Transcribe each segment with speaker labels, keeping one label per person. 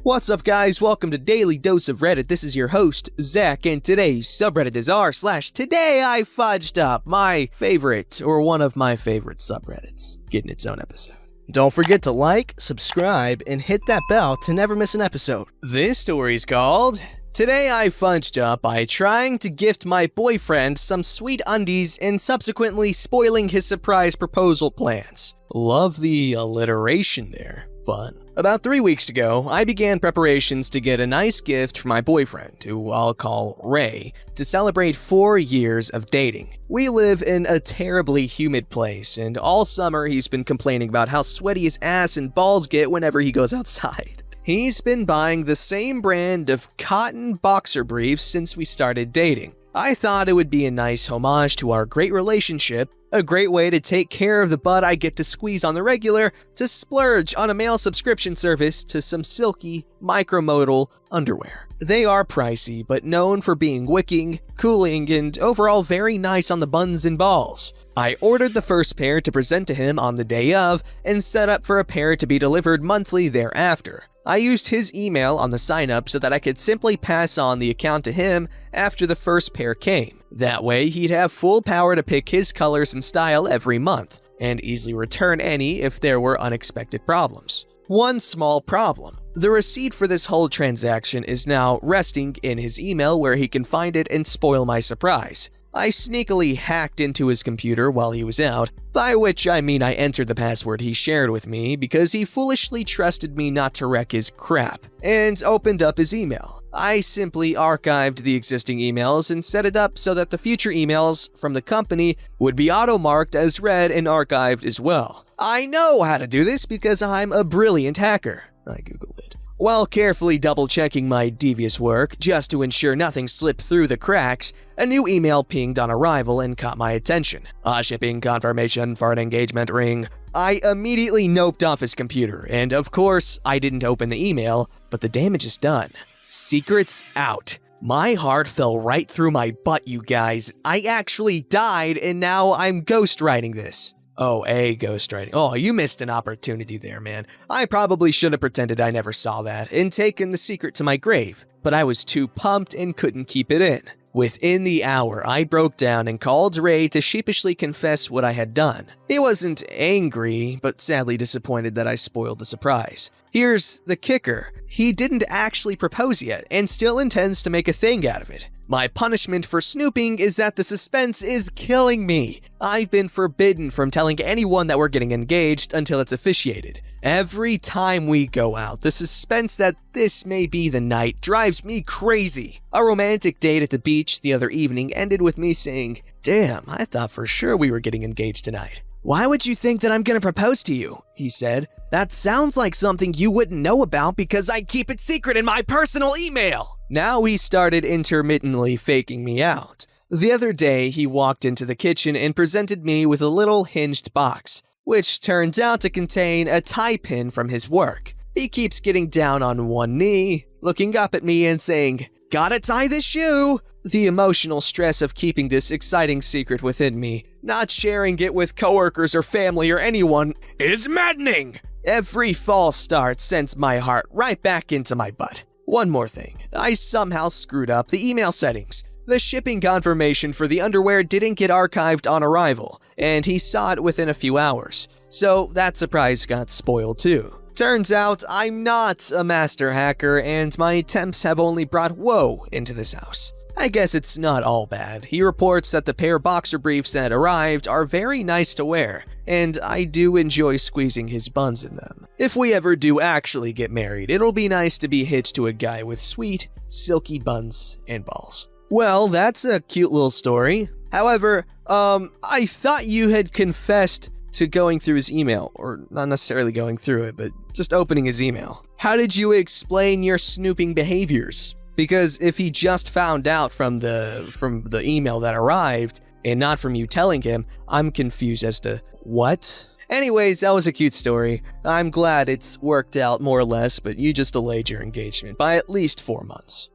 Speaker 1: What's up, guys? Welcome to Daily Dose of Reddit. This is your host, Zach, and today's subreddit is r/Today I Fudged Up, my favorite, or one of my favorite subreddits, getting its own episode.
Speaker 2: Don't forget to like, subscribe, and hit that bell to never miss an episode.
Speaker 1: This story's called Today I Fudged Up by trying to gift my boyfriend some sweet undies and subsequently spoiling his surprise proposal plans. Love the alliteration there. Fun. About 3 weeks ago, I began preparations to get a nice gift for my boyfriend, who I'll call Ray, to celebrate 4 years of dating. We live in a terribly humid place, and all summer he's been complaining about how sweaty his ass and balls get whenever he goes outside. He's been buying the same brand of cotton boxer briefs since we started dating. I thought it would be a nice homage to our great relationship, a great way to take care of the butt I get to squeeze on the regular, to splurge on a male subscription service to some silky, micromodal underwear. They are pricey, but known for being wicking, cooling, and overall very nice on the buns and balls. I ordered the first pair to present to him on the day of, and set up for a pair to be delivered monthly thereafter. I used his email on the sign-up so that I could simply pass on the account to him after the first pair came. That way, he'd have full power to pick his colors and style every month, and easily return any if there were unexpected problems. One small problem. The receipt for this whole transaction is now resting in his email where he can find it and spoil my surprise. I sneakily hacked into his computer while he was out, by which I mean I entered the password he shared with me because he foolishly trusted me not to wreck his crap, and opened up his email. I simply archived the existing emails and set it up so that the future emails from the company would be auto-marked as read and archived as well. I know how to do this because I'm a brilliant hacker. I googled it. While carefully double-checking my devious work, just to ensure nothing slipped through the cracks, a new email pinged on arrival and caught my attention. A shipping confirmation for an engagement ring. I immediately noped off his computer, and of course, I didn't open the email, but the damage is done. Secrets out. My heart fell right through my butt, you guys. I actually died, and now I'm ghostwriting this. Oh, ghostwriting. Oh, you missed an opportunity there, man. I probably should have pretended I never saw that and taken the secret to my grave, but I was too pumped and couldn't keep it in. Within the hour, I broke down and called Ray to sheepishly confess what I had done. He wasn't angry, but sadly disappointed that I spoiled the surprise. Here's the kicker. He didn't actually propose yet and still intends to make a thing out of it. My punishment for snooping is that the suspense is killing me. I've been forbidden from telling anyone that we're getting engaged until it's officiated. Every time we go out, the suspense that this may be the night drives me crazy. A romantic date at the beach the other evening ended with me saying, "Damn, I thought for sure we were getting engaged tonight." "Why would you think that I'm gonna propose to you?" he said. "That sounds like something you wouldn't know about because I keep it secret in my personal email." Now he started intermittently faking me out. The other day, he walked into the kitchen and presented me with a little hinged box, which turns out to contain a tie pin from his work. He keeps getting down on one knee, looking up at me and saying, "Gotta tie this shoe." The emotional stress of keeping this exciting secret within me, not sharing it with coworkers or family or anyone, is maddening. Every false start sends my heart right back into my butt. One more thing, I somehow screwed up the email settings. The shipping confirmation for the underwear didn't get archived on arrival, and he saw it within a few hours. So that surprise got spoiled too. Turns out I'm not a master hacker, and my attempts have only brought woe into this house. I guess it's not all bad. He reports that the pair boxer briefs that arrived are very nice to wear, and I do enjoy squeezing his buns in them. If we ever do actually get married, it'll be nice to be hitched to a guy with sweet, silky buns and balls. Well, that's a cute little story. However, I thought you had confessed to going through his email, or not necessarily going through it, but just opening his email. How did you explain your snooping behaviors? Because if he just found out from the email that arrived and not from you telling him, I'm confused as to what? Anyways, that was a cute story. I'm glad it's worked out more or less, but you just delayed your engagement by at least 4 months.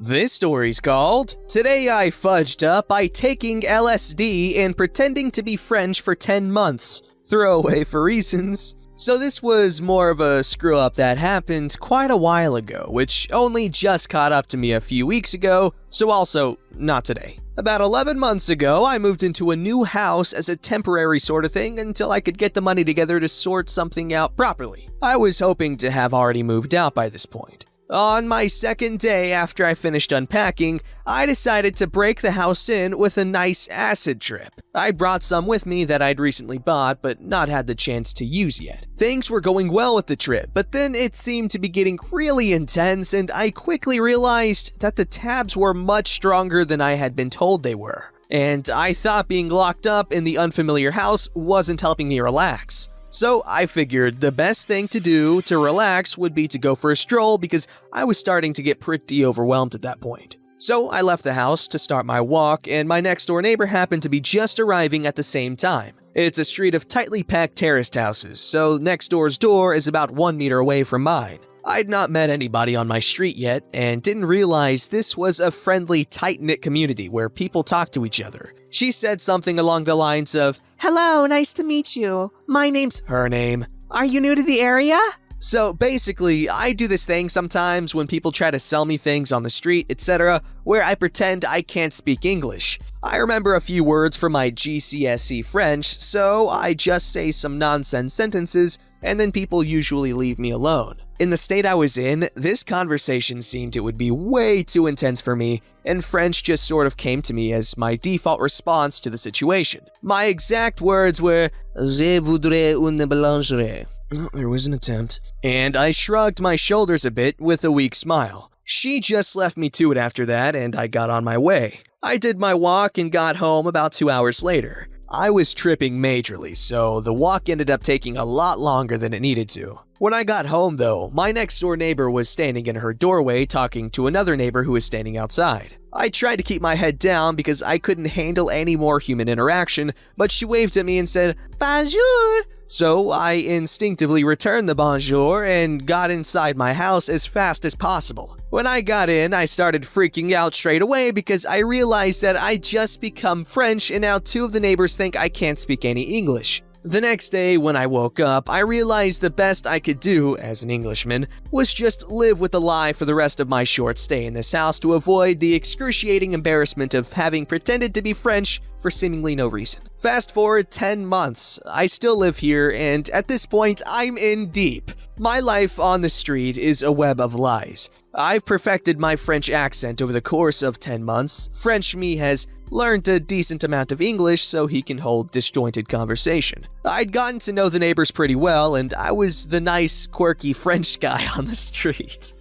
Speaker 1: This story's called Today I Fudged Up by Taking LSD and Pretending to be French for 10 Months. Throwaway for reasons. So this was more of a screw-up that happened quite a while ago, which only just caught up to me a few weeks ago, so also not today. About 11 months ago, I moved into a new house as a temporary sort of thing until I could get the money together to sort something out properly. I was hoping to have already moved out by this point. On my second day after I finished unpacking, I decided to break the house in with a nice acid trip. I brought some with me that I'd recently bought but not had the chance to use yet. Things were going well with the trip, but then it seemed to be getting really intense and I quickly realized that the tabs were much stronger than I had been told they were. And I thought being locked up in the unfamiliar house wasn't helping me relax. So I figured the best thing to do to relax would be to go for a stroll because I was starting to get pretty overwhelmed at that point. So I left the house to start my walk and my next door neighbor happened to be just arriving at the same time. It's a street of tightly packed terraced houses, so next door's door is about 1 meter away from mine. I'd not met anybody on my street yet and didn't realize this was a friendly, tight-knit community where people talk to each other. She said something along the lines of, "Hello, nice to meet you. My name's..." her name. "Are you new to the area?" So basically, I do this thing sometimes when people try to sell me things on the street, etc., where I pretend I can't speak English. I remember a few words from my GCSE French, so I just say some nonsense sentences, and then people usually leave me alone. In the state I was in, this conversation seemed it would be way too intense for me, and French just sort of came to me as my default response to the situation. My exact words were, "Je voudrais une boulangerie." Oh, there was an attempt. And I shrugged my shoulders a bit with a weak smile. She just left me to it after that, and I got on my way. I did my walk and got home about 2 hours later. I was tripping majorly, so the walk ended up taking a lot longer than it needed to. When I got home, though, my next-door neighbor was standing in her doorway talking to another neighbor who was standing outside. I tried to keep my head down because I couldn't handle any more human interaction, but she waved at me and said, "Bonjour!" So I instinctively returned the bonjour and got inside my house as fast as possible. When I got in, I started freaking out straight away because I realized that I'd just become French and now 2 of the neighbors think I can't speak any English. The next day, when I woke up, I realized the best I could do, as an Englishman, was just live with the lie for the rest of my short stay in this house to avoid the excruciating embarrassment of having pretended to be French for seemingly no reason. Fast forward 10 months, I still live here, and at this point, I'm in deep. My life on the street is a web of lies. I've perfected my French accent over the course of 10 months. French me has learned a decent amount of English so he can hold disjointed conversation. I'd gotten to know the neighbors pretty well, and I was the nice, quirky French guy on the street.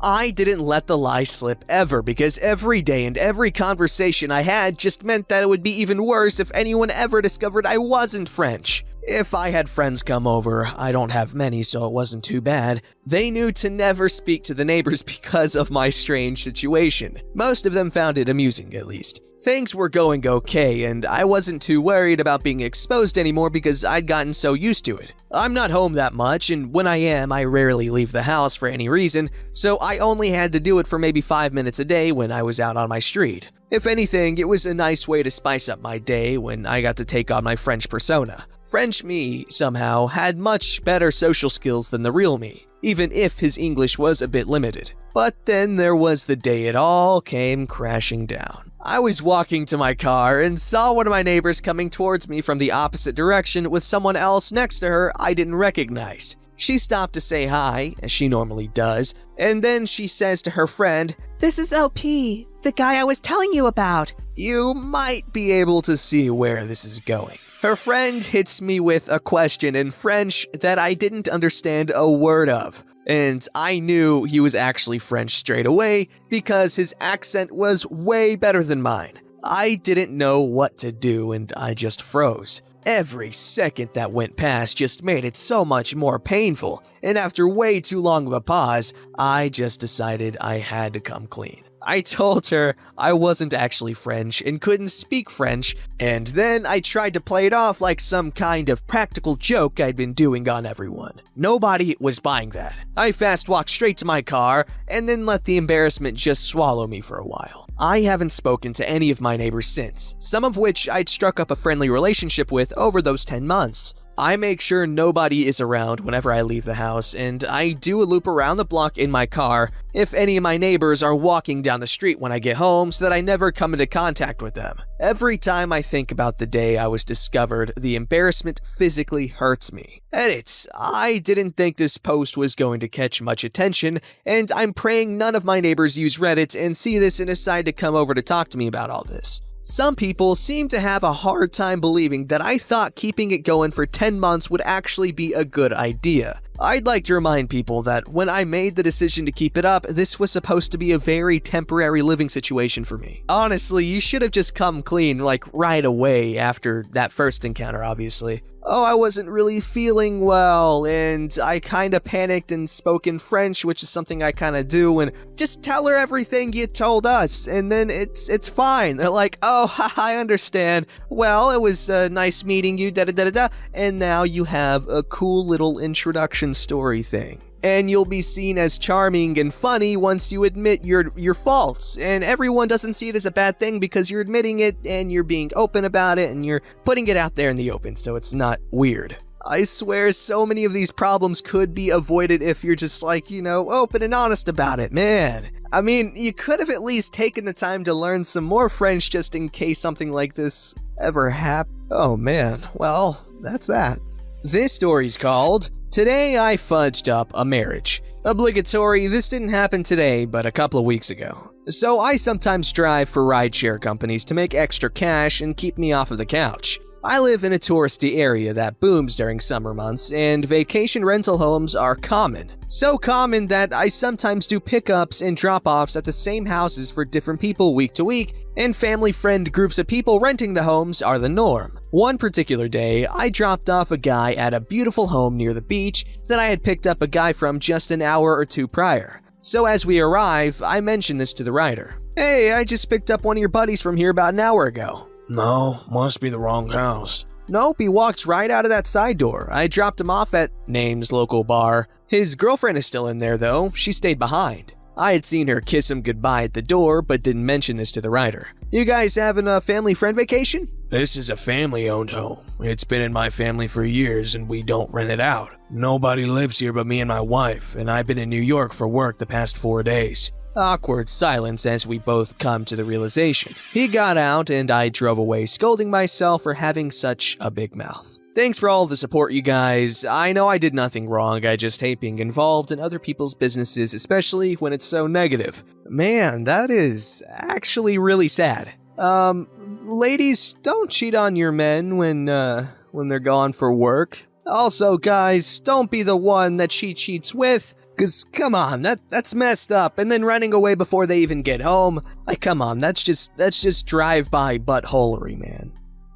Speaker 1: I didn't let the lie slip ever because every day and every conversation I had just meant that it would be even worse if anyone ever discovered I wasn't French. If I had friends come over, I don't have many so it wasn't too bad, they knew to never speak to the neighbors because of my strange situation. Most of them found it amusing, at least. Things were going okay, and I wasn't too worried about being exposed anymore because I'd gotten so used to it. I'm not home that much, and when I am, I rarely leave the house for any reason, so I only had to do it for maybe 5 minutes a day when I was out on my street. If anything, it was a nice way to spice up my day when I got to take on my French persona. French me, somehow, had much better social skills than the real me, even if his English was a bit limited. But then there was the day it all came crashing down. I was walking to my car and saw one of my neighbors coming towards me from the opposite direction with someone else next to her I didn't recognize. She stopped to say hi, as she normally does, and then she says to her friend, "This is LP, the guy I was telling you about." You might be able to see where this is going. Her friend hits me with a question in French that I didn't understand a word of. And I knew he was actually French straight away because his accent was way better than mine. I didn't know what to do and I just froze. Every second that went past just made it so much more painful, and after way too long of a pause, I just decided I had to come clean. I told her I wasn't actually French and couldn't speak French, and then I tried to play it off like some kind of practical joke I'd been doing on everyone. Nobody was buying that. I fast walked straight to my car and then let the embarrassment just swallow me for a while. I haven't spoken to any of my neighbors since, some of which I'd struck up a friendly relationship with over those 10 months. I make sure nobody is around whenever I leave the house, and I do a loop around the block in my car if any of my neighbors are walking down the street when I get home so that I never come into contact with them. Every time I think about the day I was discovered, the embarrassment physically hurts me. Edits. I didn't think this post was going to catch much attention, and I'm praying none of my neighbors use Reddit and see this and decide to come over to talk to me about all this. Some people seem to have a hard time believing that I thought keeping it going for 10 months would actually be a good idea. I'd like to remind people that when I made the decision to keep it up, this was supposed to be a very temporary living situation for me. Honestly, you should have just come clean like right away after that first encounter, obviously. Oh, I wasn't really feeling well, and I kinda panicked and spoke in French, which is something I kinda do, and just tell her everything you told us, and then it's fine. They're like, oh, I understand. Well, it was nice meeting you, da-da-da-da-da, and now you have a cool little introduction story thing. And you'll be seen as charming and funny once you admit your faults. And everyone doesn't see it as a bad thing because you're admitting it and you're being open about it and you're putting it out there in the open, so it's not weird. I swear so many of these problems could be avoided if you're just like, open and honest about it, man. I mean, you could have at least taken the time to learn some more French just in case something like this ever happened. Oh man, well, that's that. This story's called Today I Fudged Up a Marriage. Obligatory, this didn't happen today, but a couple of weeks ago. So I sometimes drive for rideshare companies to make extra cash and keep me off of the couch. I live in a touristy area that booms during summer months, and vacation rental homes are common. So common that I sometimes do pickups and drop-offs at the same houses for different people week to week, and family-friend groups of people renting the homes are the norm. One particular day, I dropped off a guy at a beautiful home near the beach that I had picked up a guy from just an hour or two prior. So as we arrive, I mention this to the rider. Hey, I just picked up one of your buddies from here about an hour ago.
Speaker 3: No, must be the wrong house.
Speaker 1: Nope, he walked right out of that side door. I dropped him off at name's local bar. His girlfriend is still in there though, she stayed behind. I had seen her kiss him goodbye at the door, but didn't mention this to the rider. You guys having a family-friend vacation?
Speaker 3: This is a family-owned home. It's been in my family for years and we don't rent it out. Nobody lives here but me and my wife, and I've been in New York for work the past 4 days.
Speaker 1: Awkward silence as we both come to the realization. He got out and I drove away scolding myself for having such a big mouth. Thanks for all the support, you guys. I know I did nothing wrong, I just hate being involved in other people's businesses, especially when it's so negative. Man, that is actually really sad. Ladies, don't cheat on your men when they're gone for work. Also, guys, don't be the one that she cheats with. Cause come on, that's messed up, and then running away before they even get home. Like, come on, that's just drive-by buttholery, man.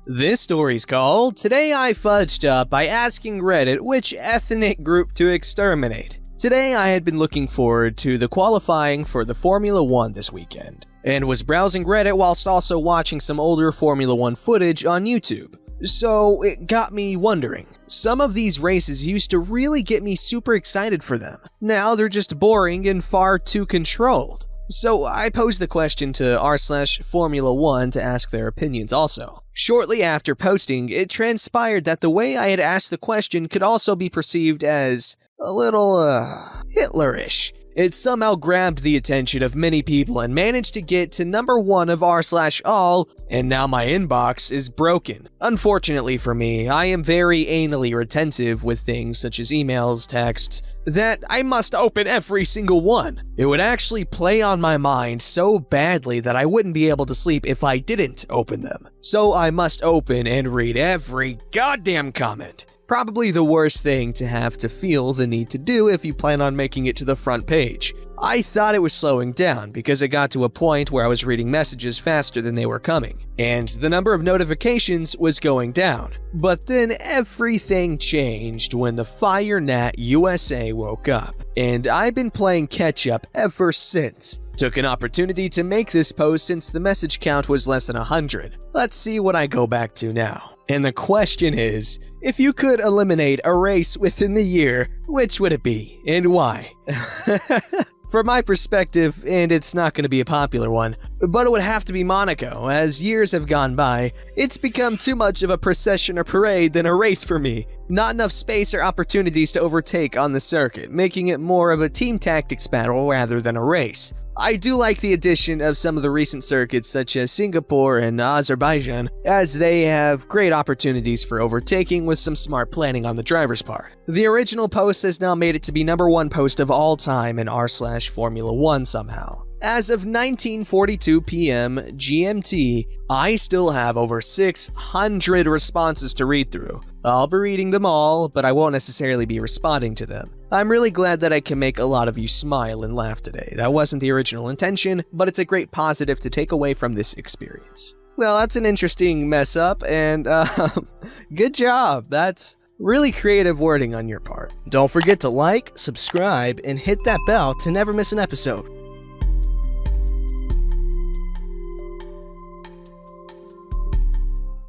Speaker 1: This story's called Today I Fudged Up by asking Reddit which ethnic group to exterminate. Today I had been looking forward to the qualifying for the Formula 1 this weekend, and was browsing Reddit whilst also watching some older Formula 1 footage on YouTube. So it got me wondering. Some of these races used to really get me super excited for them. Now they're just boring and far too controlled. So I posed the question to r/Formula1 to ask their opinions also. Shortly after posting, it transpired that the way I had asked the question could also be perceived as a little, Hitlerish. It somehow grabbed the attention of many people and managed to get to number 1 of r/all, and now my inbox is broken. Unfortunately for me, I am very anally retentive with things such as emails, texts, that I must open every single one. It would actually play on my mind so badly that I wouldn't be able to sleep if I didn't open them. So I must open and read every goddamn comment. Probably the worst thing to have to feel the need to do if you plan on making it to the front page. I thought it was slowing down because it got to a point where I was reading messages faster than they were coming, and the number of notifications was going down. But then everything changed when the Fire Nat USA woke up, and I've been playing catch up ever since. Took an opportunity to make this post since the message count was less than 100. Let's see what I go back to now. And the question is, if you could eliminate a race within the year, which would it be and why? From my perspective, and it's not going to be a popular one, but it would have to be Monaco. As years have gone by, it's become too much of a procession or parade than a race for me. Not enough space or opportunities to overtake on the circuit, making it more of a team tactics battle rather than a race. I do like the addition of some of the recent circuits such as Singapore and Azerbaijan, as they have great opportunities for overtaking with some smart planning on the driver's part. The original post has now made it to be #1 post of all time in r/Formula 1 somehow. As of 19:42 p.m. GMT, I still have over 600 responses to read through. I'll be reading them all, but I won't necessarily be responding to them. I'm really glad that I can make a lot of you smile and laugh today. That wasn't the original intention, but it's a great positive to take away from this experience. Well, that's an interesting mess up, and good job. That's really creative wording on your part.
Speaker 2: Don't forget to like, subscribe, and hit that bell to never miss an episode.